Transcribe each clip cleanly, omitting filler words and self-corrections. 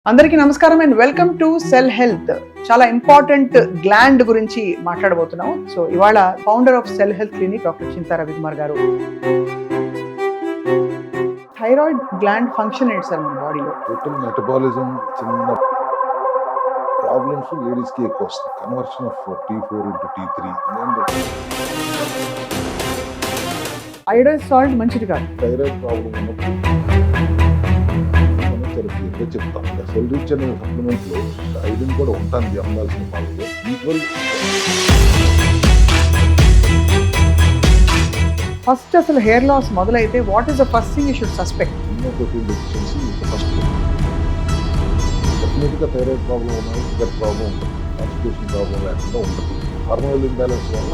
అందరికీ నమస్కారం and welcome to Cell Health. చాలా ఇంపార్టెంట్ గ్లాండ్ గురించి మాట్లాడబోతున్నాం. సో ఇవాళ founder of Cell Health clinic doctor Chinta Ravikumar గారు. థైరాయిడ్ గ్లాండ్ ఫంక్షన్ ఏంటి సార్ మన బాడీలో? టోటల్ మెటబాలిజం చిన్న ప్రాబ్లమ్స్ లేడీస్కి ఎక్కువ వస్తుంది. Conversion of T4 into T3 iodised salt మంచిది కాదు. థైరాయిడ్ ప్రాబ్లం ఉన్నప్పుడు మనం థెరపీగా చెప్తాం. సెల్ రిచ్ అనే సప్లిమెంట్లో ఐరన్ కూడా ఉంటుంది అమ్మాల్సిన పాలలో ఈక్వల్. ఫస్ట్ అసలు హెయిర్ లాస్ మొదలైతే what is the first thing you should suspect? Protein deficiency first. డెఫినెట్గా థైరాయిడ్ ప్రాబ్లం ఉన్నాయి, షుగర్ ప్రాబ్లం ఉంటుంది, కాన్స్టిట్యూషన్ ప్రాబ్లం లేకుండా ఉంటుంది. హార్మోనల్ ఇంబ్యాలెన్స్ వల్ల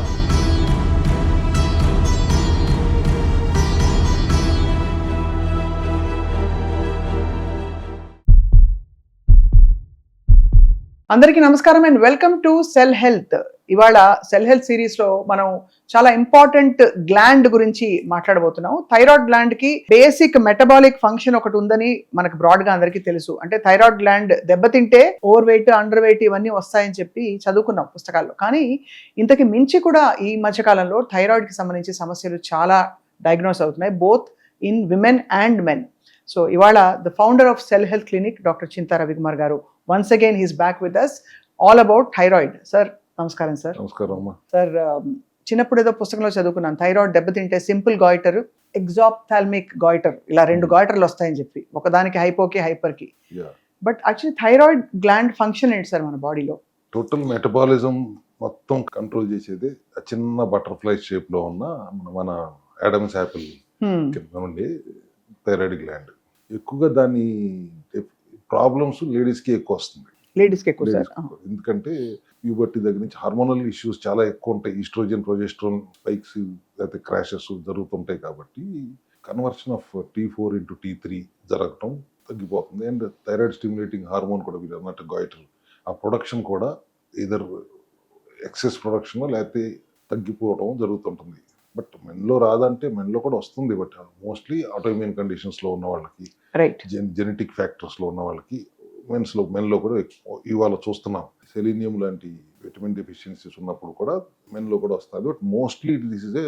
అందరికీ నమస్కారం and welcome to Cell health. ఇవాళ సెల్ హెల్త్ సిరీస్ లో మనం చాలా ఇంపార్టెంట్ గ్లాండ్ గురించి మాట్లాడబోతున్నాం. థైరాయిడ్ గ్లాండ్ కి బేసిక్ మెటబాలిక్ ఫంక్షన్ ఒకటి ఉందని మనకు బ్రాడ్ గా అందరికీ తెలుసు. అంటే థైరాయిడ్ గ్లాండ్ దెబ్బతింటే ఓవర్ వెయిట్, అండర్ వెయిట్ ఇవన్నీ వస్తాయని చెప్పి చదువుకున్నాం పుస్తకాల్లో. కానీ ఇంతకి మించి కూడా ఈ మధ్యకాలంలో థైరాయిడ్ కి సంబంధించి సమస్యలు చాలా డయాగ్నోస్ అవుతున్నాయి, both in women and men. So ఇవాళ the founder of Cell Health clinic doctor Chinta Ravikumar గారు, once again he's back with us all about thyroid. Sir నమస్కారం. సార్ నమస్కారం అమ్మా. సార్, చిన్నప్పుడు ఏదో పుస్తకంలో చదువుకున్నాను, థైరాయిడ్ దెబ్బతింటే సింపుల్ గాయిటర్, ఎగ్జాప్థాల్మిక్ గాయిటర్, ఇలా రెండు గాయిటర్లు వస్తాయని చెప్పి, ఒకదానికి హైపోకి హైపర్కి. But actually thyroid gland function ఏంటి సార్ మన బాడీలో? టోటల్ మెటబాలిజం మొత్తం కంట్రోల్ చేసేది ఆ చిన్న బటర్ఫ్లై షేప్ లో ఉన్న మన యాడమ్స్ యాపిల్ కింద నుండి థైరాయిడ్ గ్లాండ్. ఎక్కువగా దాని ప్రాబ్లమ్స్ లేడీస్కి ఎక్కువ వస్తుంది. లేడీస్కి ఎక్కువ సార్, ఎందుకంటే ప్యూబర్టీ దగ్గర నుంచి హార్మోనల్ ఇష్యూస్ చాలా ఎక్కువ ఉంటాయి. ఈస్ట్రోజన్, ప్రొజెస్ట్రాన్ స్పైక్స్ లేకపోతే క్రాషెస్ జరుగుతుంటాయి. కాబట్టి conversion of T4 into T3 జరగటం తగ్గిపోతుంది. అండ్ థైరాయిడ్ స్టిమ్యులేటింగ్ హార్మోన్ కూడా మీరు అన్నట్టు గాయిటర్, ఆ ప్రొడక్షన్ కూడా ఇదర్ ఎక్సెస్ ప్రొడక్షన్ లేకపోతే తగ్గిపోవడం జరుగుతుంటుంది. బట్ మెన్లో రాదంటే మెన్లో కూడా వస్తుంది. బట్ మోస్ట్లీ ఆటోఇమ్యూన్ కండిషన్స్లో ఉన్న వాళ్ళకి, రైట్, జెనెటిక్ ఫ్యాక్టర్స్లో ఉన్న వాళ్ళకి మెన్లో కూడా ఇవాళ చూస్తున్నాం. సెలీనియం లాంటి విటమిన్ డెఫిషియన్సీస్ ఉన్నప్పుడు కూడా మెన్లో కూడా వస్తుంది. But mostly this is a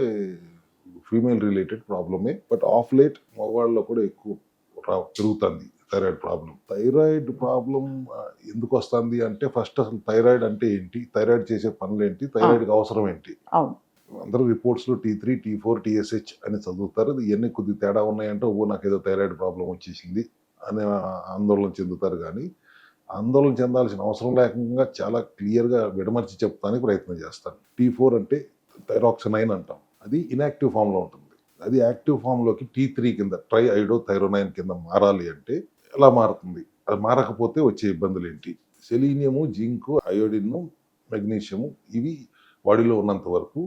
female related ప్రాబ్లమే. బట్ ఆఫ్ లేట్ మగవాళ్ళలో కూడా ఎక్కువ పెరుగుతుంది థైరాయిడ్ ప్రాబ్లం. థైరాయిడ్ ప్రాబ్లం ఎందుకు వస్తుంది అంటే, ఫస్ట్ అసలు థైరాయిడ్ అంటే ఏంటి, థైరాయిడ్ చేసే పనులు ఏంటి, థైరాయిడ్కి అవసరం ఏంటి? అందరూ రిపోర్ట్స్లో T3, T4, TSH అని చదువుతారు. ఇవన్నీ కొద్ది తేడా ఉన్నాయంటే ఓ నాకు ఏదో థైరాయిడ్ ప్రాబ్లం వచ్చేసింది అనే ఆందోళన చెందుతారు. కానీ ఆందోళన చెందాల్సిన అవసరం లేకుండా చాలా క్లియర్గా విడమర్చి చెప్తానికి ప్రయత్నం చేస్తాను. T4 అంటే థైరాక్సినైన్ అంటాం, అది ఇన్యాక్టివ్ ఫామ్లో ఉంటుంది. అది యాక్టివ్ ఫామ్లోకి T3 కింద ట్రైఐడోథైరోనైన్ కింద మారాలి అంటే ఎలా మారుతుంది? అది మారకపోతే వచ్చే ఇబ్బందులు ఏంటి? సెలీనియము, జింకు, అయోడిన్, మెగ్నీషియము ఇవి బాడీలో ఉన్నంత వరకు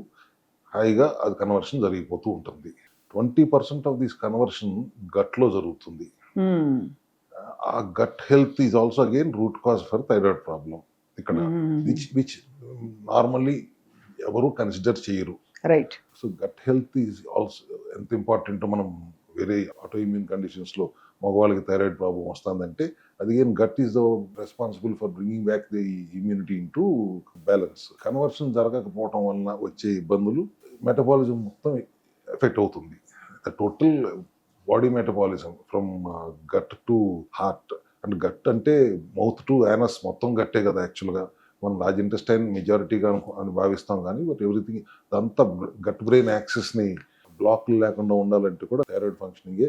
హాయిగా అది కన్వర్షన్ జరిగిపోతూ ఉంటుంది. 20% ఆఫ్ దిస్ కన్వర్షన్ గట్లో జరుగుతుంది. ఆ gut health is also again root cause for thyroid problem ఇక్కడ, విచ్ నార్మల్లీ ఎవరు కన్సిడర్ చేయరు. Right. So gut health is also ఎంత ఇంపార్టెంట్. మనం వేరే ఆటోఇమ్యూన్ కండిషన్స్లో మగవాళ్ళకి థైరాయిడ్ ప్రాబ్లం వస్తుందంటే అది ఏం gut is the responsible for bringing back the immunity into balance. Conversion జరగకపోవటం వలన వచ్చే ఇబ్బందులు మెటబాలిజం మొత్తం ఎఫెక్ట్ అవుతుంది. Total body metabolism from gut to heart. And gut అంటే మౌత్ టు యానస్ మొత్తం గట్టే కదా యాక్చువల్గా. మనం లార్జ్ ఇంటెస్టైన్ మెజారిటీగా అని భావిస్తాం. కానీ బట్ ఎవ్రీథింగ్ అదంతా గట్ బ్రెయిన్ యాక్సెస్ని బ్లాక్లు లేకుండా ఉండాలంటే కూడా థైరాయిడ్ ఫంక్షనింగే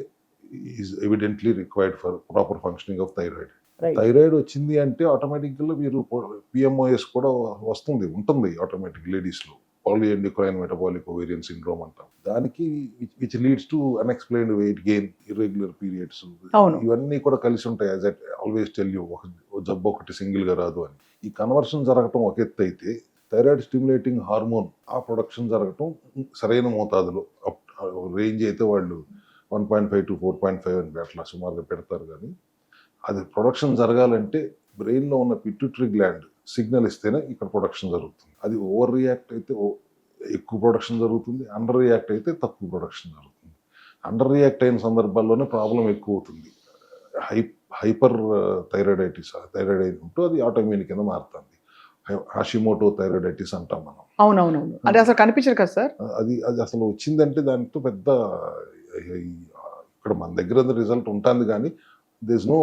is evidently required for proper functioning of thyroid. Thyroid వచ్చింది అంటే ఆటోమేటిక్గా మీరు PMOS కూడా ఉంటుంది ఆటోమేటిక్ లేడీస్లో. పాలిఎండోక్రైన్ మెటబాలిక్ ఓవేరియన్ సిండ్రోమ్ అంటాం. దానికి which leads to unexplained weight gain, irregular periods, ఇవన్నీ కూడా కలిసి ఉంటాయి. As I always tell you, ఒక జబ్బు ఒకటి సింగిల్గా రాదు అని. ఈ కన్వర్షన్ జరగటం ఒక ఎత్తు అయితే, థైరాయిడ్ స్టిమ్యులేటింగ్ హార్మోన్ ఆ ప్రొడక్షన్ జరగటం సరైన మోతాదులో, రేంజ్ అయితే వాళ్ళు 1.5 to 4.5 అని అట్లా సుమారుగా పెడతారు. కానీ అది ప్రొడక్షన్ జరగాలంటే బ్రెయిన్లో ఉన్న పిట్యూటరీ గ్లాండ్ సిగ్నల్ ఇస్తేనే ఇక్కడ ప్రొడక్షన్ జరుగుతుంది. అది ఓవర్ రియాక్ట్ అయితే ఎక్కువ ప్రొడక్షన్ జరుగుతుంది, అండర్ రియాక్ట్ అయితే తక్కువ ప్రొడక్షన్ జరుగుతుంది. అండర్ రియాక్ట్ అయిన సందర్భాల్లోనే ప్రాబ్లం ఎక్కువ అవుతుంది. హైపర్ థైరాయిడైటిస్ థైరాయిడ్ ఉంటూ అది ఆటోఇమ్యూన్ కింద మారుతుంది. హాషిమోటో థైరాయిడైటిస్ అంటాం మనం. అవునవునవును, అది అసలు కనిపించదు కదా సార్. అది అది అసలు వచ్చిందంటే దాంతో పెద్ద ఇక్కడ మన దగ్గర రిజల్ట్ ఉంటుంది కానీ దిస్ నో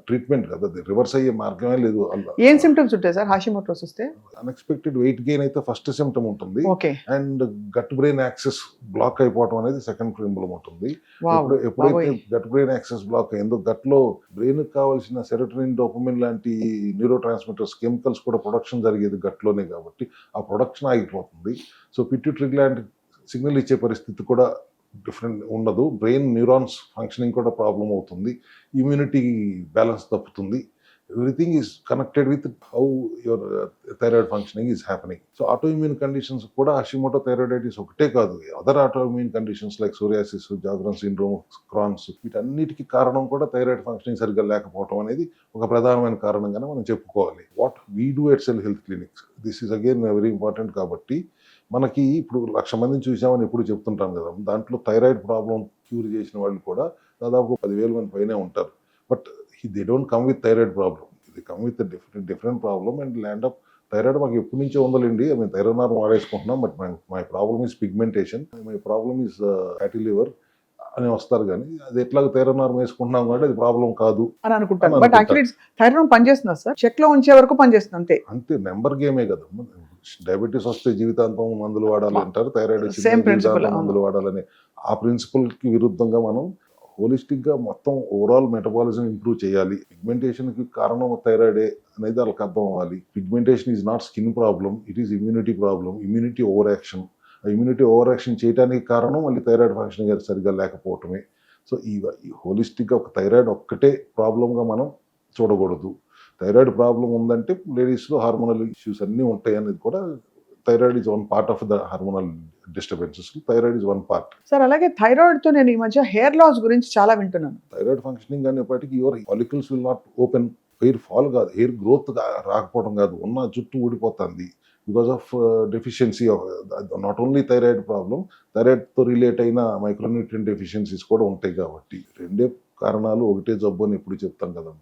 ట్రీట్మెంట్ కదా, అది రివర్స్ అయ్యే మార్గమే లేదు. ఏం సిమ్టమ్స్ ఉంటాయి సార్ హాషిమోటోస్ వస్తే? అన్ఎక్స్పెక్టెడ్ వెయిట్ గెయిన్ అయితే ఫస్ట్ సిమ్టమ్ ఉంటుంది, okay. And gut brain axis block అయిపోవడం అనేది సెకండ్ సింప్టమ్ ఉంటుంది. వావ్. ఎప్పుడైతే గట్ బ్రెయిన్ యాక్సెస్ బ్లాక్ అయిందో గట్ లో బ్రెయిన్ కావాల్సిన సెరోటోనిన్, డోపమిన్ లాంటి న్యూరో ట్రాన్స్మిటర్స్ కెమికల్స్ కూడా ప్రొడక్షన్ జరిగేది గట్ లోనే కాబట్టి ఆ ప్రొడక్షన్ ఆగిపోతుంది. సో పిట్యూటరీ గ్లాండ్ సిగ్నల్ ఇచ్చే పరిస్థితి కూడా డిఫరెంట్ ఉండదు. బ్రెయిన్ న్యూరాన్స్ ఫంక్షనింగ్ కూడా ప్రాబ్లం అవుతుంది. ఇమ్యూనిటీ బ్యాలెన్స్ తప్పుతుంది. Everything is connected with how your thyroid functioning is happening. So autoimmune conditions కూడా హాషిమోటో థైరాయిడైటిస్ ఒకటే కాదు, other autoimmune conditions like psoriasis, Sjogren syndrome, Crohn's, వీటన్నిటికీ కారణం కూడా థైరాయిడ్ ఫంక్షనింగ్ సరిగ్గా లేకపోవడం అనేది ఒక ప్రధానమైన కారణంగానే మనం చెప్పుకోవాలి. What we do at cell health clinics, this is again very important. కాబట్టి మనకి ఇప్పుడు 1,00,000 మందిని చూసామని ఎప్పుడు చెప్తుంటాం కదా, దాంట్లో థైరాయిడ్ ప్రాబ్లం క్యూర్ చేసిన వాళ్ళు కూడా దాదాపు 10,000 మంది పైనే ఉంటారు. But they don't come with thyroid problem, they come with different problem and land up. Thyroid మాకు ఎప్పటి నుంచో ఉందండి, మేము థైరోనార్ వాడేసుకుంటున్నాం, but my problem is pigmentation, my problem is fatty liver అని వస్తారు. కానీ అది ఎట్లా థైరోనార్ వేసుకుంటున్నాం కాబట్టి అది ప్రాబ్లం కాదు అని అనుకుంటాను. బట్ యాక్చువల్లీ థైరాయిడ్ పనిచేస్తుందా సార్? చెక్ లో ఉంచే వరకు పనిచేస్తుంది అంతే. అంతే, నెంబర్ గేమే కదా. డయాబెటీస్ వస్తే జీవితాంతం మందులు వాడాలి అంటారు, థైరాయిడ్ Same principle. మందులు వాడాలని ఆ ప్రిన్సిపల్ కి విరుద్ధంగా మనం హోలిస్టిక్ గా మొత్తం ఓవరాల్ మెటబాలిజం ఇంప్రూవ్ చేయాలి. పిగ్మెంటేషన్ కి కారణం థైరాయిడే అనేది వాళ్ళకి అర్థం అవ్వాలి. Pigmentation is not skin problem, it is immunity problem, immunity over action. ఆ ఇమ్యూనిటీ ఓవర్ యాక్షన్ చేయడానికి కారణం మళ్ళీ థైరాయిడ్ ఫంక్షనింగ్ సరిగ్గా లేకపోవటమే. సో ఈ హోలిస్టిక్ గా ఒక థైరాయిడ్ ఒక్కటే ప్రాబ్లంగా మనం చూడకూడదు. థైరాయిడ్ ప్రాబ్లం ఉందంటే లేడీస్లో హార్మోనల్ ఇష్యూస్ అన్నీ ఉంటాయి అనేది కూడా, thyroid is one part of the hormonal disturbances. Thyroid is one part. Sir అలాగే థైరాయిడ్ తో నేను ఈ మధ్య హెయిర్ లాస్ గురించి చాలా వింటున్నాను. థైరాయిడ్ ఫంక్షనింగ్ అనేప్పటికీ your follicles will not open. Hair fall కాదు, హెయిర్ గ్రోత్ రాకపోవడం కాదు, ఉన్న జుట్టు ఊడిపోతుంది because of deficiency of not only thyroid problem, థైరాయిడ్తో రిలేట్ అయిన మైక్రోన్యూట్రియంట్ డెఫిషియన్సీస్ కూడా ఉంటాయి. కాబట్టి రెండే కారణాలు, ఒకటే జబ్బు అని ఎప్పుడు చెప్తాం కదా.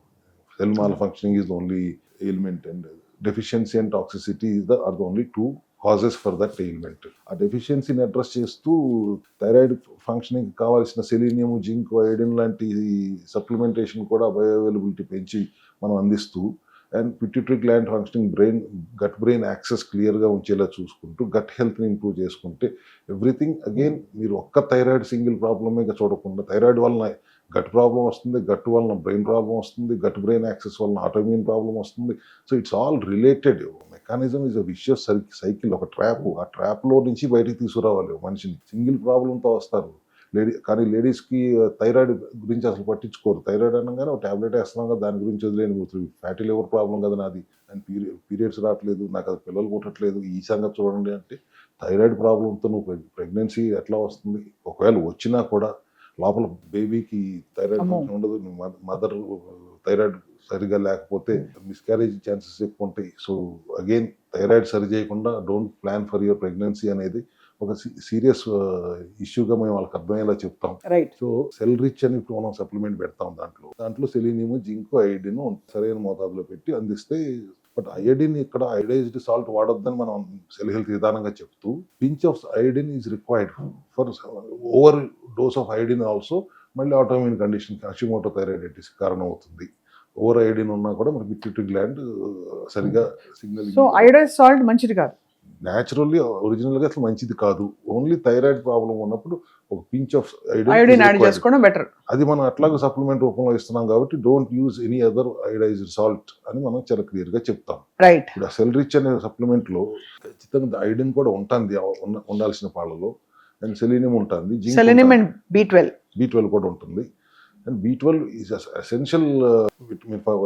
Cell malfunctioning is the only ailment, and deficiency and toxicity are the only two causes for that ailment. ఆ డెఫిషియన్సీని అడ్రస్ చేస్తూ థైరాయిడ్ ఫంక్షనింగ్ కావాల్సిన సెలీనియం, జింక్, ఐరన్ లాంటి సప్లిమెంటేషన్ కూడా బయోఅవైలబిలిటీ పెంచి మనం అందిస్తూ, and pituitary gland functioning, gut brain axis క్లియర్గా ఉంచేలా చూసుకుంటూ గట్ హెల్త్ని ఇంప్రూవ్ చేసుకుంటే ఎవ్రీథింగ్ అగైన్, మీరు ఒక్క థైరాయిడ్ సింగిల్ ప్రాబ్లమేగా చూడకుండా, థైరాయిడ్ వలన గట్ ప్రాబ్లం వస్తుంది, గట్ వలన బ్రెయిన్ ప్రాబ్లం వస్తుంది, గట్ బ్రెయిన్ యాక్సెస్ వలన ఆటోఇమ్యూన్ ప్రాబ్లం వస్తుంది. So it's all related. Mechanism is a vicious cycle, ఒక ట్రాప్. ఆ ట్రాప్లో నుంచి బయటికి తీసుకురావాలి మనిషిని. సింగిల్ ప్రాబ్లంతో వస్తారు కానీ లేడీస్కి థైరాయిడ్ గురించి అసలు పట్టించుకోరు. థైరాయిడ్ అనగానే ఒక ట్యాబ్లెట్ వేస్తున్నాం కదా, దాని గురించి వదిలేని పోతుంది. ఫ్యాటీ లివర్ ప్రాబ్లం కదా నాది, అండ్ పీరియడ్స్ రావట్లేదు, నాకు అది పిల్లలు పుట్టట్లేదు, ఈ సంగతి చూడండి అంటే, థైరాయిడ్ ప్రాబ్లంతో నువ్వు ప్రెగ్నెన్సీ ఎట్లా వస్తుంది? ఒకవేళ వచ్చినా కూడా లోపల బేబీకి థైరాయిడ్ ఫంక్షన్ ఉండదు. మదర్ థైరాయిడ్ సరిగా లేకపోతే మిస్క్యారేజ్ ఛాన్సెస్ ఎక్కువ ఉంటాయి. సో అగైన్ థైరాయిడ్ సరి చేయకుండా don't plan for your pregnancy అనేది ఒక సీరియస్ ఇష్యూగా మేము వాళ్ళకి అర్థమయ్యేలా చెప్తాం. రైట్. సో సెల్ రిచ్ అని ఇప్పుడు మనం సప్లిమెంట్ పెడతాం. దాంట్లో సెలీనియం, జింక్, ఐడిన్ సరైన మోతాదులో పెట్టి అందిస్తే. బట్ అయోడిన్ ఇక్కడ అయోడైజ్డ్ సాల్ట్ వాడొద్దని మనం సెల్ హెల్త్ విధానంగా చెప్తూ, pinch of iodine is required for over dose of iodine also మళ్ళీ ఆటోఇమ్యూన్ కండిషన్, హాషిమోటో థైరాయిడైటిస్ కారణం అవుతుంది. ఓవర్ అయోడిన్ ఉన్నా కూడా మన పిట్యూటరీ గ్లాండ్ సరిగా సిగ్నల్. సో అయోడైజ్ సాల్ట్ మంచిది కాదు, న్యాచురల్లీ ఒరిజినల్గా అసలు మంచిది కాదు. ఓన్లీ థైరాయిడ్ ప్రాబ్లం ఉన్నప్పుడు ఒక పించ్ ఆఫ్ అయోడిన్ యాడ్ చేసుకోవడం బెటర్. అది మనం అట్లాగే సప్లిమెంట్ రూపంలో ఇస్తున్నాం కాబట్టి don't use any other iodised salt అని మనం చాలా క్లియర్ గా చెప్తాం. రైట్. ఇప్పుడు సెల్ రిచ్ అనే సప్లిమెంట్ లో ఖచ్చితంగా అయోడిన్ కూడా ఉంటుంది ఉండాల్సిన పాలలో, అండ్ సెలీనియం ఉంటుంది, సెలీనియం అండ్ B12 కూడా ఉంటుంది. And B12 is essential vitamin for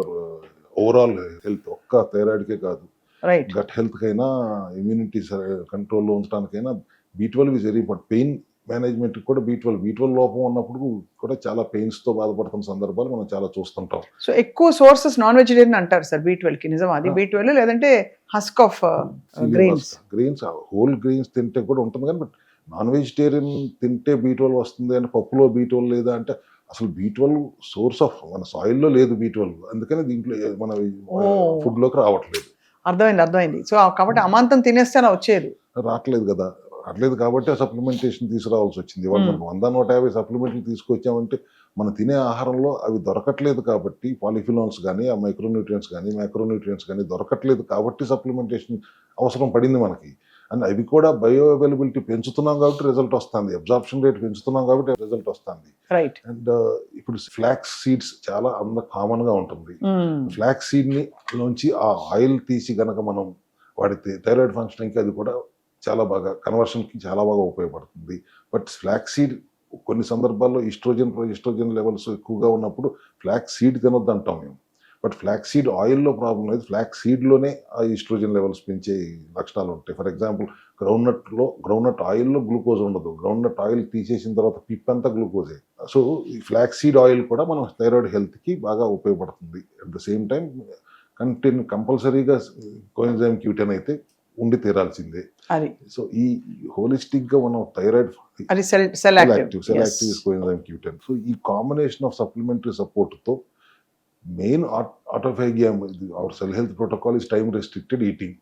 overall health, ఒక్క థైరాయిడ్కే కాదు, రైట్, గట్ హెల్త్ కైనా, ఇమ్యూనిటీ కంట్రోల్లో ఉంచడానికైనా B12 is very important. Pain management కూడా B12 లోపం ఉన్నప్పుడు కూడా చాలా పెయిన్స్ తో బాధపడుతున్న సందర్భాలు మనం చాలా చూస్తుంటాం. సో ఎక్కువ సోర్సెస్ నాన్ వెజిటేరియన్ అంటారు సార్ B12 కి, నిజం అది? B12 లేదంటే husk of grains, whole grains తింటే కూడా ఉంటుంది కానీ, బట్ నాన్ వెజిటేరియన్ తింటే B12 వస్తుంది అని, పప్పులో B12 లేదా అంటే అసలు B12 సోర్స్ ఆఫ్ మన సాయిల్లో లేదు B12, అందుకని దీంట్లో మన ఫుడ్ లోకి రావట్లేదు. అర్థమైంది. సో కాబట్టి అమాంతం తినేస్తేనే వచ్చేది. రావట్లేదు కదా, రావట్లేదు కాబట్టి ఆ సప్లిమెంటేషన్ తీసుకురావాల్సి వచ్చింది. ఇవాళ మనం 100-150 సప్లిమెంట్లు తీసుకొచ్చామంటే మనం తినే ఆహారంలో అవి దొరకట్లేదు కాబట్టి, పాలిఫినాల్స్ కానీ ఆ మైక్రోన్యూట్రియంట్స్ కానీ మైక్రోన్యూట్రియంట్స్ కానీ దొరకట్లేదు కాబట్టి సప్లిమెంటేషన్ అవసరం పడింది మనకి. అండ్ అవి కూడా బయో అవైలబిలిటీ పెంచుతున్నాం కాబట్టి రిజల్ట్ వస్తుంది, అబ్జార్ప్షన్ రేట్ పెంచుతున్నాం కాబట్టి రిజల్ట్ వస్తుంది. రైట్. అండ్ ఇప్పుడు ఫ్లాక్స్ సీడ్స్ చాలా కామన్ గా ఉంటుంది. ఫ్లాక్స్ సీడ్ నుంచి ఆ ఆయిల్ తీసి గనక మనం వాడితే థైరాయిడ్ ఫంక్షనింగ్కి అది కూడా చాలా బాగా కన్వర్షన్కి చాలా బాగా ఉపయోగపడుతుంది. బట్ ఫ్లాక్స్ సీడ్ కొన్ని సందర్భాల్లో ఈస్ట్రోజన్ లెవెల్స్ ఎక్కువగా ఉన్నప్పుడు ఫ్లాక్స్ సీడ్ తినొద్దు అంటాం మేము. బట్ ఫ్లాక్స్ సీడ్ ఆయిల్లో ప్రాబ్లం లేదు, ఫ్లాక్స్ సీడ్లోనే ఆ ఈస్ట్రోజన్ లెవెల్స్ పెంచే లక్షణాలు ఉంటాయి. ఫర్ ఎగ్జాంపుల్ గ్రౌండ్నట్ ఆయిల్లో గ్లూకోజ్ ఉండదు, గ్రౌండ్నట్ ఆయిల్ తీసేసిన తర్వాత పిప్ అంతా గ్లూకోజే. సో ఈ ఫ్లాక్స్ సీడ్ ఆయిల్ కూడా మనం థైరాయిడ్ హెల్త్కి బాగా ఉపయోగపడుతుంది. అట్ ద సేమ్ టైం కంపల్సరీగా కోఎంజైమ్ Q10 అయితే ఉండి తీరాల్సిందే. సో ఈ హోలిస్టిక్ గా మనం thyroid selective coenzyme Q10, so ఈ కాంబినేషన్ ఆఫ్ సప్లిమెంటరీ సపోర్ట్ తో main ఆటోఫాజియా hour cell health protocol is time restricted eating,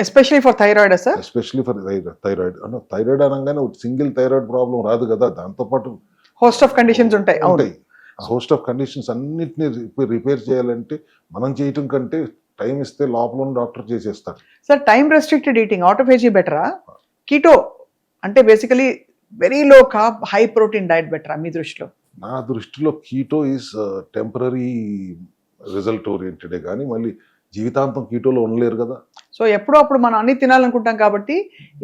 especially for thyroid sir. Especially for thyroid. Thyroid అనగానే సింగిల్ థైరాయిడ్ ప్రాబ్లం రాదు కదా, దాంతో పాటు హోస్ట్ ఆఫ్ కండిషన్స్ ఉంటాయి. ఆ host of conditions అన్నిటిని రిపేర్ చేయాలంటే మనం చేయటం కంటే టైం ఇస్తే లోపల డాక్టర్ చేసేస్తారు. Sir time restricted eating autophagy బెటరా, కీటో అంటే basically very low carb high protein diet బెటరా మీ దృష్టిలో? నా దృష్టిలో కీటో ఈజ్ టెంపరీ రిజల్ట్ ఓరియంటెడే కానీ మళ్ళీ జీవితాంతం కీటోలో ఉండలేరు కదా. సో ఎప్పుడో అప్పుడు మనం అన్ని తినాలనుకుంటాం కాబట్టి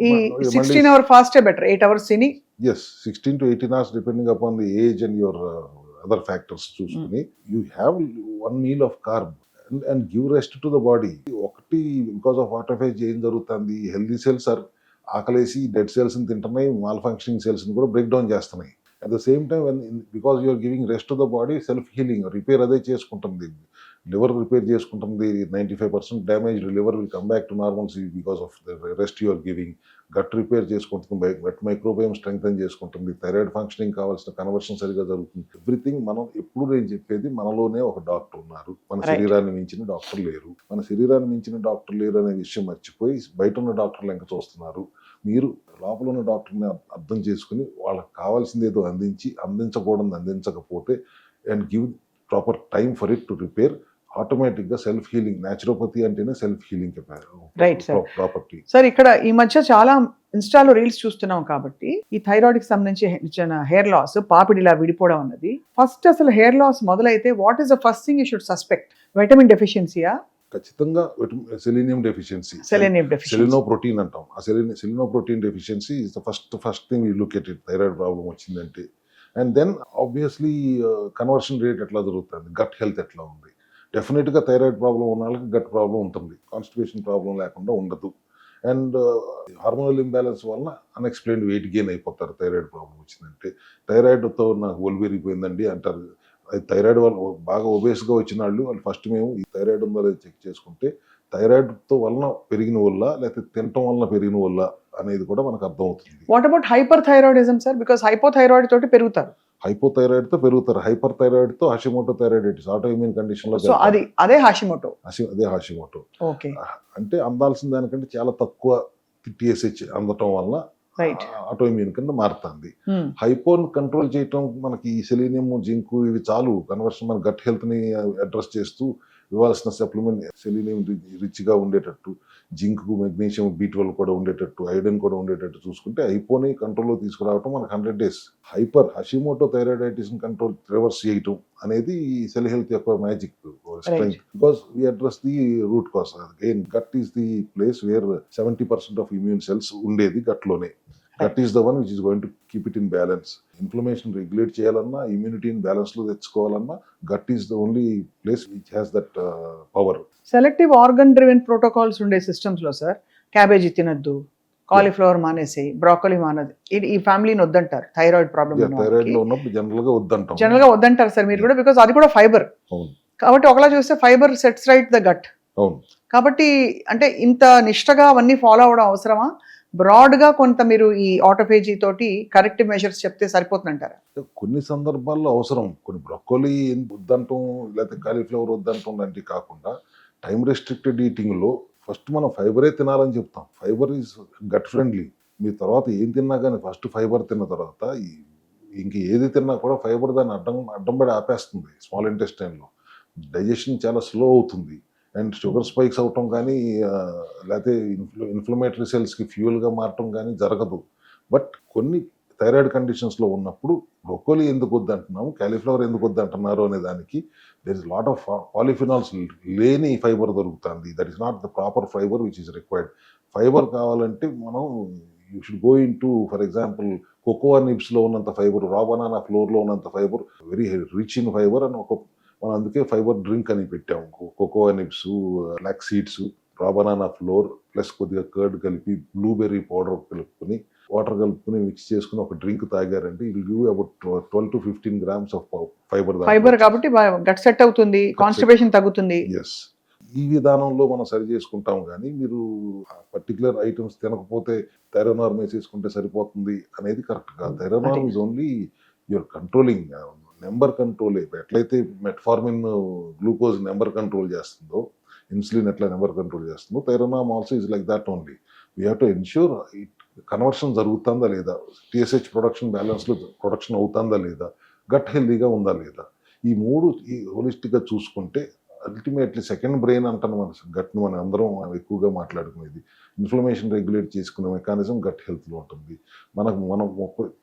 ఈ 16 hour ఫాస్టే బెటర్, 8 hours తిని. Yes, 16 to 18 hours depending upon the age and your other factors చూసుకుని you have 1 meal of carb and give rest to the body. ఒకటి బికాస్ ఆఫ్ ఆటోఫేజ్ ఏం జరుగుతుంది, హెల్దీ సెల్స్ ఆర్ ఆకలేసి dead సెల్స్ని తింటున్నాయి, malfunctioning సెల్స్ని కూడా break down చేస్తున్నాయి. At the same time because you're giving rest to the body, self healing repair అదే చేసుకుంటుంది. లివర్ రిపేర్ చేసుకుంటుంది, 95% damage liver will come back to normalcy because of the rest you're giving. Gut repair చేసుకుంటుంది, gut microbiome strengthen చేసుకుంటుంది, thyroid functioning కావాల్సిన conversion సరిగా జరుగుతుంది. Everything మనం ఎప్పుడు నేను చెప్పేది మనలోనే ఒక డాక్టర్ ఉన్నారు, మన శరీరాన్ని మించిన డాక్టర్ లేరు. మన శరీరాన్ని మించిన డాక్టర్ లేరు అనే విషయం మర్చిపోయి బయట ఉన్న డాక్టర్లు ఇంకా చూస్తున్నారు. మీరు లోపల ఉన్న డాక్టర్ని అర్థం చేసుకుని వాళ్ళకి కావాల్సింది ఏదో అందించకూడదు అందించకపోతే and give proper time for it to repair, ఆటోమేటిక్గా సెల్ఫ్ హీలింగ్. న్యాచురోపతి అంటేనే సెల్ఫ్ హీలింగ్ ప్రాపర్టీ. సార్ ఇక్కడ ఈ మధ్య చాలా ఇన్స్టాలో రీల్స్ చూస్తున్నాం కాబట్టి ఈ థైరాయిడ్ కి సంబంధించి హెయిర్ లాస్, పాపిడిలా విడిపోవడం అన్నది ఫస్ట్ అసలు హెయిర్ లాస్ మొదలైతే what is the first thing you should suspect? Vitamin డెఫిషియన్సీయా? ఖచ్చితంగా సెలీనియం డెఫిషియన్సీ, సెలినోప్రోటీన్ అంటాం. ఆ selenoprotein deficiency is the first thing you look at it. Thyroid problem వచ్చిందంటే and then obviously conversion rate ఎట్లా జరుగుతుంది, gut health ఎట్లా ఉంది. డెఫినెట్గా థైరాయిడ్ ప్రాబ్లం ఉన్న వాళ్ళకి గట్ ప్రాబ్లం ఉంటుంది, కాన్స్టిపేషన్ ప్రాబ్లం లేకుండా ఉండదు. అండ్ హార్మోనల్ ఇంబ్యాలెన్స్ వల్ల అన్ఎక్స్ప్లెయిన్డ్ వెయిట్ గెయిన్ అయిపోతారు థైరాయిడ్ ప్రాబ్లం వచ్చిందంటే. థైరాయిడ్తో నాకు ఒళ్ళు పెరిగిపోయిందండి అంటారు. అది థైరాయిడ్ వల్ల బాగా ఒబేస్గా వచ్చిన వాళ్ళు ఫస్ట్ మేము ఈ థైరాయిడ్ ఉందో లేదో చెక్ చేసుకుంటే థైరాయిడ్తో వలన పెరిగిన వల్ల లేకపోతే తినటం వలన పెరిగిన వల్ల అనేది కూడా మనకు అర్థమవుతుంది. What about hyperthyroidism sir? Because hypothyroid తోటి పెరుగుతారు. హైపోథైరాయిడ్తో పెరుగుతారు, హైపర్ థైరాయిడ్తో హాషిమోటో థైరాయిడైటిస్ ఆటో ఇమ్యూన్ కండిషన్లో. సో అదే హాషిమోటో. ఓకే, అంటే అందాల్సిన దానికంటే చాలా తక్కువ TSH అందటం వల్ల ఆటో ఇమ్యూన్ కింద మారుతుంది. హైపోన్ కంట్రోల్ చేయటం మనకి సెలీనియం, జింక్ ఇవి చాలు కన్వర్షన్ మన గట్ హెల్త్ ని అడ్రస్ చేస్తూ ఇవ్వాల్సిన సప్లిమెంట్ సెలీనియం రిచ్ గా ఉండేటట్టు, జింక్, మెగ్నీషియం, B12 కూడా ఉండేటట్టు, ఐరన్ కూడా ఉండేటట్టు చూసుకుంటే హైపోని కంట్రోల్లో తీసుకురావటం మనకు 100 days. Hashimoto thyroiditis control reverse చేయటం అనేది సెల్ హెల్త్ యొక్క magic strength. Because we address the root cause. Again gut is the place where 70% of immune cells ఉండేది గట్లోనే. That is the one which is going to keep it in balance. Inflammation regulate చేయాలన్నా, immunity in balance లో తెచ్చుకోవాలన్నా gut is the only place which has that power. Selective organ driven protocols ఉండే systems లో sir cabbage తినద్దు, cauliflower మానేసి, broccoli మానదు, ఈ ఫ్యామిలీని వద్దంటారు. థైరాయిడ్ ప్రాబ్లం థైరాయిడ్ లో ఉన్నప్పుడు జనరల్ గా వద్దంటారు సార్ మీరు కూడా, బికాస్ అది కూడా ఫైబర్. కాబట్టి ఒకలా చూస్తే fibre sets right the gut. కాబట్టి అంటే ఇంత నిష్టగా అవన్నీ ఫాలో అవడం అవసరమా? బ్రాడ్ గా కొంత మీరు ఈ ఆటోఫేజీ తోటి కరెక్టివ్ మెజర్స్ చెప్తే సరిపోతుందంటారా? కొన్ని సందర్భాల్లో అవసరం, కొన్ని బ్రొక్కోలీ వద్దంటాం, లేకపోతే కాలీఫ్లవర్ వద్దంటాం లాంటివి కాకుండా టైం రెస్ట్రిక్టెడ్ ఈటింగ్లో ఫస్ట్ మనం ఫైబరే తినాలని చెప్తాం. Fibre is gut friendly. మీరు తర్వాత ఏం తిన్నా కానీ ఫస్ట్ ఫైబర్ తిన్న తర్వాత ఇంక ఏది తిన్నా కూడా ఫైబర్ దాన్ని అడ్డం పడి ఆపేస్తుంది స్మాల్ ఇంటెస్టైన్లో. డైజెషన్ చాలా స్లో అవుతుంది అండ్ షుగర్ స్పైక్స్ అవటం కానీ లేకపోతే ఇన్ఫ్లమేటరీ సెల్స్కి ఫ్యూయల్గా మారటం కానీ జరగదు. బట్ కొన్ని థైరాయిడ్ కండిషన్స్లో ఉన్నప్పుడు బ్రొకోలీ ఎందుకు వద్దంటున్నాము, కాలీఫ్లవర్ ఎందుకు వద్దంటున్నారు అనే దానికి there is lot of polyphenols లేని ఫైబర్ దొరుకుతుంది. That is not the proper fibre which is required. Fibre కావాలంటే మనం you should go into, for example, cocoa నిబ్స్లో ఉన్నంత ఫైబర్, రా బనానా ఫ్లోర్లో ఉన్నంత fibre, very rich in fibre అని మనం అందుకే ఫైబర్ డ్రింక్ అని పెట్టాము. Cocoa nibs, flax seeds, raw banana flour plus కొద్దిగా కర్డ్ కలిపి బ్లూబెర్రీ పౌడర్ కలుపుకొని వాటర్ కలుపుకొని మిక్స్ చేసుకుని ఒక డ్రింక్ తాగారంటే it will give about 12 to 15 grams of fibre. Fibre కాబట్టి గట్ సెట్ అవుతుంది, కాన్స్టిపేషన్ తగ్గుతుంది. ఎస్, ఈ విధానంలో మనం సరి చేసుకుంటాం. కానీ మీరు పర్టికులర్ ఐటమ్స్ తినకపోతే థైరోనార్మ్ వేసేసుకుంటే సరిపోతుంది అనేది కరెక్ట్ కాదు. Thyronorm is only your controlling number కంట్రోలే. ఎట్లయితే మెట్ఫార్మిన్ గ్లూకోజ్ నెంబర్ కంట్రోల్ చేస్తుందో, ఇన్సులిన్ ఎట్లా నెంబర్ కంట్రోల్ చేస్తుందో, Thyronorm also is like that only. We have to ensure conversion జరుగుతుందా లేదా, టీఎస్హెచ్ ప్రొడక్షన్ అవుతుందా లేదా, గట్ హెల్దీగా ఉందా లేదా, ఈ మూడు హోలిస్టిక్గా చూసుకుంటే అల్టిమేట్లీ సెకండ్ బ్రెయిన్ అంటాను మన గట్ను. మనం అందరం ఎక్కువగా మాట్లాడుకునేది ఇన్ఫ్లమేషన్ రెగ్యులేట్ చేసుకునే మెకానిజం గట్ హెల్త్లో ఉంటుంది. మనం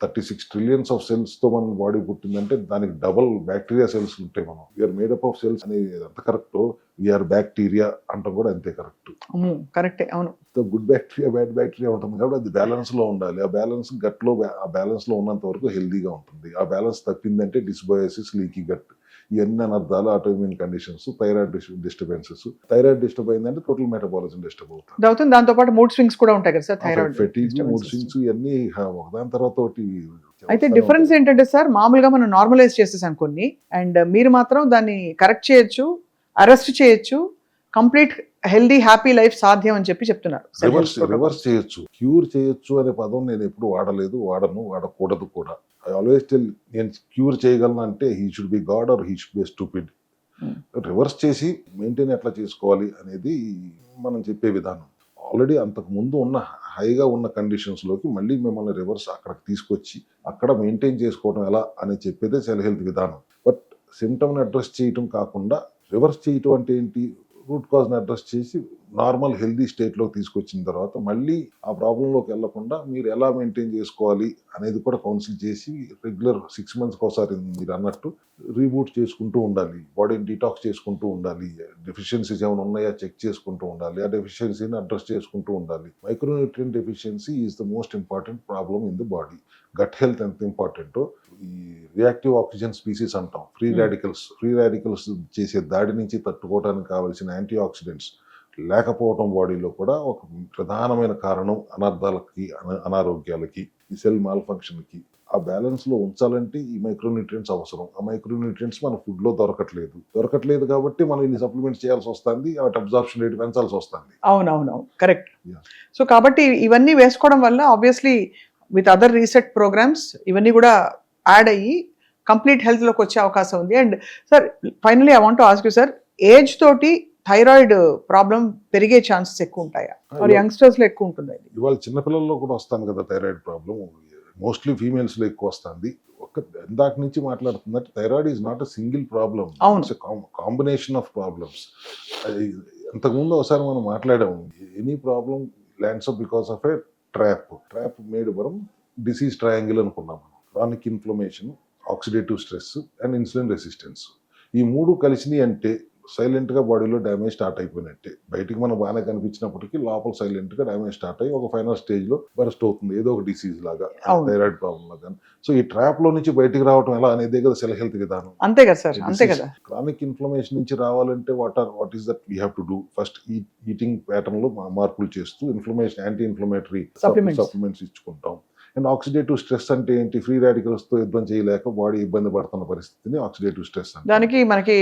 36 trillions ఆఫ్ సెల్స్తో మన బాడీ పుట్టిందంటే దానికి డబల్ బ్యాక్టీరియా సెల్స్ ఉంటాయి. మనం వీఆర్ మేడప్ ఆఫ్ సెల్స్ అనేది ఎంత కరెక్టో వీఆర్ బ్యాక్టీరియా అంటాం కూడా అంతే కరెక్ట్. కరెక్టే, అవును. గుడ్ బ్యాక్టీరియా, బ్యాడ్ బ్యాక్టీరియా ఉంటుంది కాబట్టి అది బ్యాలెన్స్లో ఉండాలి. ఆ బ్యాలెన్స్ గట్లో, ఆ బ్యాలెన్స్లో ఉన్నంత వరకు హెల్దీగా ఉంటుంది. ఆ బ్యాలెన్స్ తప్పిందంటే డిస్బయోసిస్, లీకీ గట్, ఇవన్నీ అనర్థాలు, autoimmune conditions, thyroid disturbances. Thyroid disturb అయిందంటే టోటల్ మెటబాలిజం డిస్టర్బ్ అవుతుంది. దాంతో పాటు మూడ్ స్వింగ్స్ కూడా ఉంటాయి కదా sir, thyroid fatigue, mood swings, ఇవన్నీ ఒకదాని తర్వాత ఒకటి. అయితే డిఫరెన్స్ ఏంటంటే సార్, మామూలుగా మనం నార్మలైజ్ చేసేసాం కొన్ని, అండ్ మీరు మాత్రం దాన్ని కరెక్ట్ చేయొచ్చు, అరెస్ట్ చేయొచ్చు, కంప్లీట్ హెల్దీ హ్యాపీ లైఫ్ సాధ్యం అని చెప్తున్నారు. రివర్స్ చేయొచ్చు, క్యూర్ చేయొచ్చు అనే పదం నేను ఎప్పుడు వాడను, వాడకూడదు కూడా. ఐ ఆల్వేస్ టెల్, నేను క్యూర్ చేయగలను అంటే he should be God or he should be stupid. Reverse చేసి మెయింటైన్ ఎట్లా చేసుకోవాలి అనేది మనం చెప్పే విధానం. ఆల్రెడీ అంతకు ముందు ఉన్న హైగా ఉన్న కండిషన్స్లోకి మళ్ళీ మిమ్మల్ని రివర్స్ అక్కడికి తీసుకొచ్చి అక్కడ మెయింటైన్ చేసుకోవడం ఎలా అని చెప్పేదే సెల్ హెల్త్ విధానం. బట్ సిమ్టమ్ని అడ్రస్ చేయటం కాకుండా రివర్స్ చేయటం అంటే ఏంటి, రూట్ కాజ్ని అడ్రస్ చేసి నార్మల్ హెల్దీ స్టేట్లోకి తీసుకొచ్చిన తర్వాత మళ్ళీ ఆ ప్రాబ్లంలోకి వెళ్లకుండా మీరు ఎలా మెయింటైన్ చేసుకోవాలి అనేది కూడా కౌన్సిల్ చేసి రెగ్యులర్ 6 monthsకి ఒకసారి మీరు అన్నట్టు రీబూట్ చేసుకుంటూ ఉండాలి, బాడీని డీటాక్స్ చేసుకుంటూ ఉండాలి, డెఫిషియన్సీస్ ఏమైనా ఉన్నాయా చెక్ చేసుకుంటూ ఉండాలి, ఆ డెఫిషియన్సీని అడ్రస్ చేసుకుంటూ ఉండాలి. Micronutrient deficiency is the most important problem in the body. Gut health ఎంత ఇంపార్టెంటో ఈ రియాక్టివ్ ఆక్సిజన్ స్పీసీస్ అంటాం, ఫ్రీ రాడికల్స్ చేసే దాడి నుంచి తట్టుకోవడానికి కావాల్సిన యాంటీ ఆక్సిడెంట్స్ లేకపోవడం బాడీలో కూడా ఒక ప్రధానమైన కారణం అనర్థాలకి, అనారోగ్యాలకి, ఈ సెల్ మాల్ ఫంక్షన్కి. ఆ బ్యాలెన్స్లో ఉంచాలంటే ఈ మైక్రోన్యూట్రియంట్స్ అవసరం. ఆ మైక్రోన్యూట్రియంట్స్ మన ఫుడ్లో దొరకట్లేదు కాబట్టి మనం ఇన్ని సప్లిమెంట్స్ చేయాల్సి వస్తుంది, వాటి అబ్జార్ప్షన్ రేట్ పెంచాల్సి వస్తుంది. అవునవును, కరెక్ట్. సో కాబట్టి ఇవన్నీ వేసుకోవడం వల్ల obviously with other reset programs ఇవన్నీ కూడా యాడ్ అయ్యి కంప్లీట్ హెల్త్లోకి వచ్చే అవకాశం ఉంది. And sir finally I want to ask you sir, age తోటి థైరాయిడ్ ప్రాబ్లం పెరిగే ఛాన్సెస్ ఎక్కువ ఉంటాయా, మరి యంగ్స్టర్స్లో ఎక్కువ ఉంటుంది? ఇవాళ చిన్నపిల్లల్లో కూడా వస్తాను కదా థైరాయిడ్ ప్రాబ్లం, మోస్ట్లీ ఫీమేల్స్లో ఎక్కువ వస్తుంది. ఇందాక నుంచి మాట్లాడుతున్నట్టు thyroid is not a single problem, combination of problems. ఇంతకుముందు ఒకసారి మనం మాట్లాడాము, any problem lands up because of a trap made మనం డిసీజ్ ట్రయాంగిల్ అనుకున్నాం. Chronic inflammation, oxidative stress and insulin resistance. ఈ మూడు కలిసినాయి అంటే సైలెంట్గా బాడీలో డ్యామేజ్ స్టార్ట్ అయిపోయినట్టే. బయటికి మనం బాగానే కనిపించినప్పటికీ లోపల సైలెంట్గా డ్యామేజ్ స్టార్ట్ అయ్యి ఒక ఫైనల్ స్టేజ్లో బరస్ట్ అవుతుంది, ఏదో ఒక డిసీజ్ లాగా, థైరాయిడ్ ప్రాబ్లం లాగా. సో ఈ ట్రాప్లో నుంచి బయటికి రావడం ఎలా అనేదే కదా సెల్ హెల్త్ విధానం. అంతే కదా సార్, అంతే కదా. క్రానిక్ ఇన్ఫ్లమేషన్ నుంచి రావాలంటే what is that we have to do? First eating ప్యాటర్న్లో మార్పులు చేస్తూ యాంటీ ఇన్ఫ్లమేటరీ సప్లిమెంట్స్ ఇచ్చుకుంటాం. అండ్ ఆక్సిడేటివ్ స్ట్రెస్ అంటే ఏంటి? ఫ్రీ రాడికల్స్తో యుద్ధం చేయలేక బాడీ ఇబ్బంది పడుతున్న పరిస్థితిని ఆక్సిడేటివ్ స్ట్రెస్ అంటే. దానికి మనకి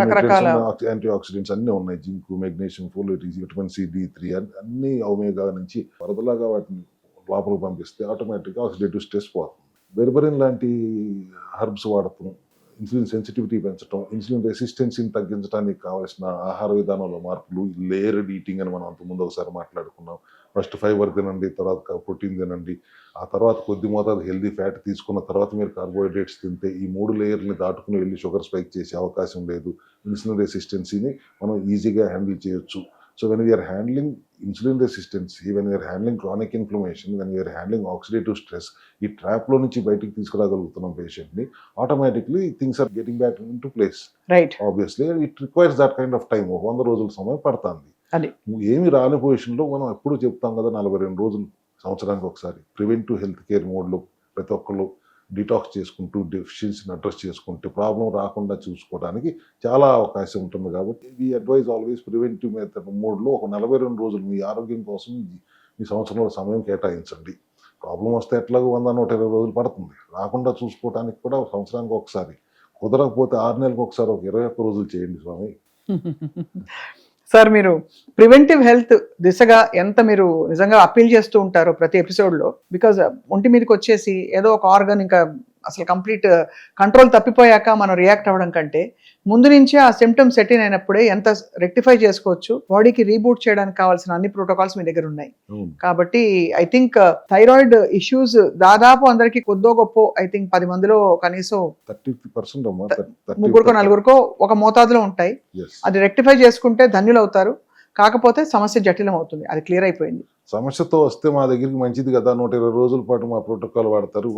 రకరకాల యాంటీ ఆక్సిడెంట్స్ అన్నీ ఉన్నాయి. Zinc, magnesium, folate, vitamin C, D3 అన్ని ఒమేగా నుంచి వరదలాగా వాటిని లోపలికి పంపిస్తే ఆటోమేటిక్గా ఆక్సిడేటివ్ స్ట్రెస్ పోతుంది. బెర్బరిన్ లాంటి హర్బ్స్ వాడటం, ఇన్సులిన్ సెన్సిటివిటీ పెంచడం, ఇన్సులిన్ రెసిస్టెన్సీని తగ్గించడానికి కావాల్సిన ఆహార విధానంలో మార్పులు, లేయర్డ్ ఈటింగ్ అని మనం అంతకుముందు ఒకసారి మాట్లాడుకున్నాం. ఫస్ట్ ఫైబర్ తినండి, తర్వాత ప్రోటీన్ తినండి, ఆ తర్వాత కొద్ది మోతాదు హెల్దీ ఫ్యాట్ తీసుకున్న తర్వాత మీరు కార్బోహైడ్రేట్స్ తింటే ఈ 3 లేయర్ని దాటుకుని వెళ్ళి షుగర్ స్పైక్ చేసే అవకాశం లేదు. ఇన్సులిన్ రెసిస్టెన్సీని మనం ఈజీగా హ్యాండిల్ చేయొచ్చు. So when we are handling insulin resistance, when we are handling chronic inflammation, when we are handling oxidative stress, ఈ ట్రాప్లో నుంచి బయటికి తీసుకురాగలుగుతున్నాం పేషెంట్ని, automatically things are getting back in to place. Right. Obviously it requires that kind of time. 100 రోజుల సమయం పడుతుంది. అది ఏమి రాని పొజిషన్లో మనం ఎప్పుడు చెప్తాం కదా, 42 రోజులు సంవత్సరానికి ఒకసారి ప్రివెంటివ్ హెల్త్ కేర్ మోడ్లో ప్రతి ఒక్కళ్ళు డిటాక్స్ చేసుకుంటూ డెఫిషియన్సీని అడ్రస్ చేసుకుంటే ప్రాబ్లం రాకుండా చూసుకోవడానికి చాలా అవకాశం ఉంటుంది. కాబట్టి we advise always preventive method మోడ్లో ఒక 42 రోజులు మీ ఆరోగ్యం కోసం మీ సంవత్సరంలో సమయం కేటాయించండి. ప్రాబ్లం వస్తే ఎట్లాగో 100-120 రోజులు పడుతుంది. రాకుండా చూసుకోవడానికి కూడా సంవత్సరానికి ఒకసారి, కుదరకపోతే 6 నెలలకు ఒకసారి ఒక 21 రోజులు చేయండి స్వామి. సార్, మీరు ప్రివెంటివ్ హెల్త్ దిశగా ఎంత మీరు నిజంగా అప్పీల్ చేస్తూ ఉంటారో ప్రతి ఎపిసోడ్లో. బికాజ్ ఒంటి మీదకి వచ్చేసి ఏదో ఒక ఆర్గన్ ఇంకా అసలు కంప్లీట్ కంట్రోల్ తప్పిపోయాక మనం రియాక్ట్ అవ్వడం కంటే ముందు నుంచే ఆ సిమ్టమ్స్ సెట్ ఇన్ అయినప్పుడే ఎంత రెక్టిఫై చేసుకోవచ్చు, బాడీకి రీబూట్ చేయడానికి కావాల్సిన అన్ని ప్రోటోకాల్స్ మీ దగ్గర ఉన్నాయి. కాబట్టి ఐ థింక్ థైరాయిడ్ ఇష్యూస్ దాదాపు అందరికి కొద్దో గొప్ప, ఐ థింక్ 10 మందిలో కనీసం 30% 3-4 ఒక మోతాదులో ఉంటాయి. అది రెక్టిఫై చేసుకుంటే ధన్యులు అవుతారు. కాకపోతే సమస్య జటిలం అవుతుంది. అది క్లియర్ అయిపోయింది. సమస్యతో వస్తే మా దగ్గరికి మంచిది కదా, 120 రోజుల పాటు మా ప్రోటోకాల్ వాడతారు.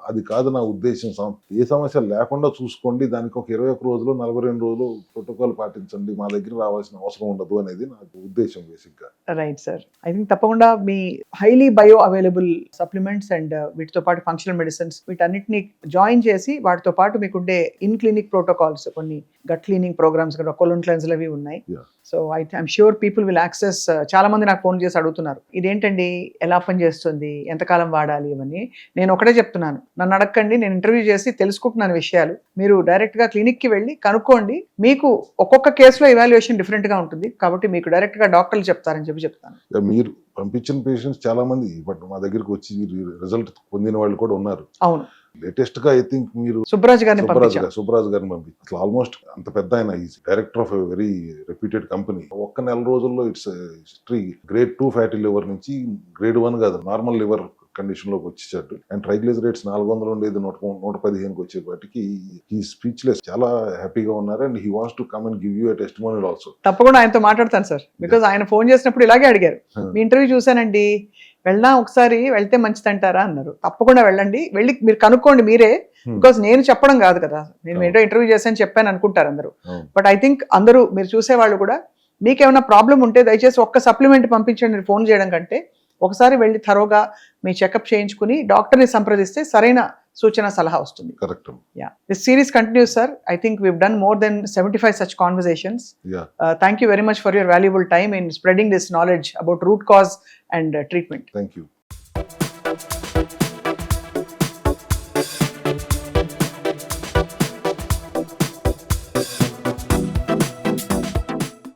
అది కాదు నా ఉద్దేశం. ఏ సమస్య లేకుండా చూసుకోండి, దానికి ఒక 21 రోజులు 42 రోజులు ప్రోటోకాల్ పాటించండి, మా దగ్గర రావాల్సిన అవసరం ఉండదు అనేది నాకు ఉద్దేశం బేసిక్గా. Right sir. ఐ థింక్ తప్పకుండా మీ highly bioavailable supplements and వీటితో పాటు ఫంక్షనల్ మెడిసిన్స్ వీటన్నిటిని జాయిన్ చేసి వాటితో పాటు మీకుండే ఇన్ క్లినిక్ ప్రోటోకాల్స్, కొన్ని గట్ క్లీనింగ్ ప్రోగ్రామ్స్, కొలన్ క్లెన్స్లు అవి ఉన్నాయి. So I'm sure people will access. చాలా మంది నాకు ఫోన్ చేసి అడుగుతున్నారు, ఇదేంటండి, ఎలా పనిచేస్తుంది, ఎంతకాలం వాడాలి ఇవన్నీ. నేను ఒకటే చెప్తున్నాను, నన్ను అడగండి, నేను ఇంటర్వ్యూ చేసి తెలుసుకుంటున్నాను విషయాలు. మీరు డైరెక్ట్గా క్లినిక్కి వెళ్ళి కనుక్కోండి. మీకు ఒక్కొక్క కేసులో ఇవాల్యుయేషన్ డిఫరెంట్గా ఉంటుంది కాబట్టి మీకు డైరెక్ట్గా డాక్టర్లు చెప్తారని చెప్తాను. మీరు పంపించిన పేషెంట్స్ చాలా మంది బట్ మా దగ్గరికి వచ్చి రిజల్ట్ పొందిన వాళ్ళు కూడా ఉన్నారు. అవును. లేటెస్ట్ గా ఐ థింక్ మీరు సుబ్రాజ్ గారిని పంపి అసలు ఆల్మోస్ట్ అంత పెద్ద ఆయన, is director of a very reputed company. ఒక్క నెల రోజుల్లో it's history grade 2 fatty liver నుంచి గ్రేడ్ 1 కాదు నార్మల్ లివర్ కండిషన్ లోకి వచ్చేసాడు. అండ్ ట్రైగ్లిజరైడ్స్ 400 ఉండేది 115కి వచ్చేపాటికి ఈ స్పీచ్లెస్. చాలా హ్యాపీగా ఉన్నారు. And he wants to come and give you a testimonial also. తప్పకుండా ఆయనతో మాట్లాడతాను సార్. బికాజ్ ఆయన ఫోన్ చేసినప్పుడు ఇలాగే అడిగారు, మీ ఇంటర్వ్యూ చూసానండి, వెళ్ళినా ఒకసారి వెళ్తే మంచిది అంటారా అన్నారు. తప్పకుండా వెళ్ళండి, వెళ్ళి మీరు కనుక్కోండి మీరే. బికాజ్ నేను చెప్పడం కాదు కదా, నేను ఏంటో ఇంటర్వ్యూ చేశాను చెప్పాను అనుకుంటారు అందరూ. బట్ ఐ థింక్ అందరూ మీరు చూసేవాళ్ళు కూడా మీకేమైనా ప్రాబ్లం ఉంటే దయచేసి ఒక్క సప్లిమెంట్ పంపించండి ఫోన్ చేయడం కంటే. ఒకసారి వెళ్ళి థరోగా మీ చెకప్ చేయించుకుని డాక్టర్ని సంప్రదిస్తే సరైన సూచన సలహా వస్తుంది. Correct. This series continues, sir. I think we've done more than 75 such conversations. Thank you very much for your valuable time in spreading this knowledge about root cause and treatment. Thank you.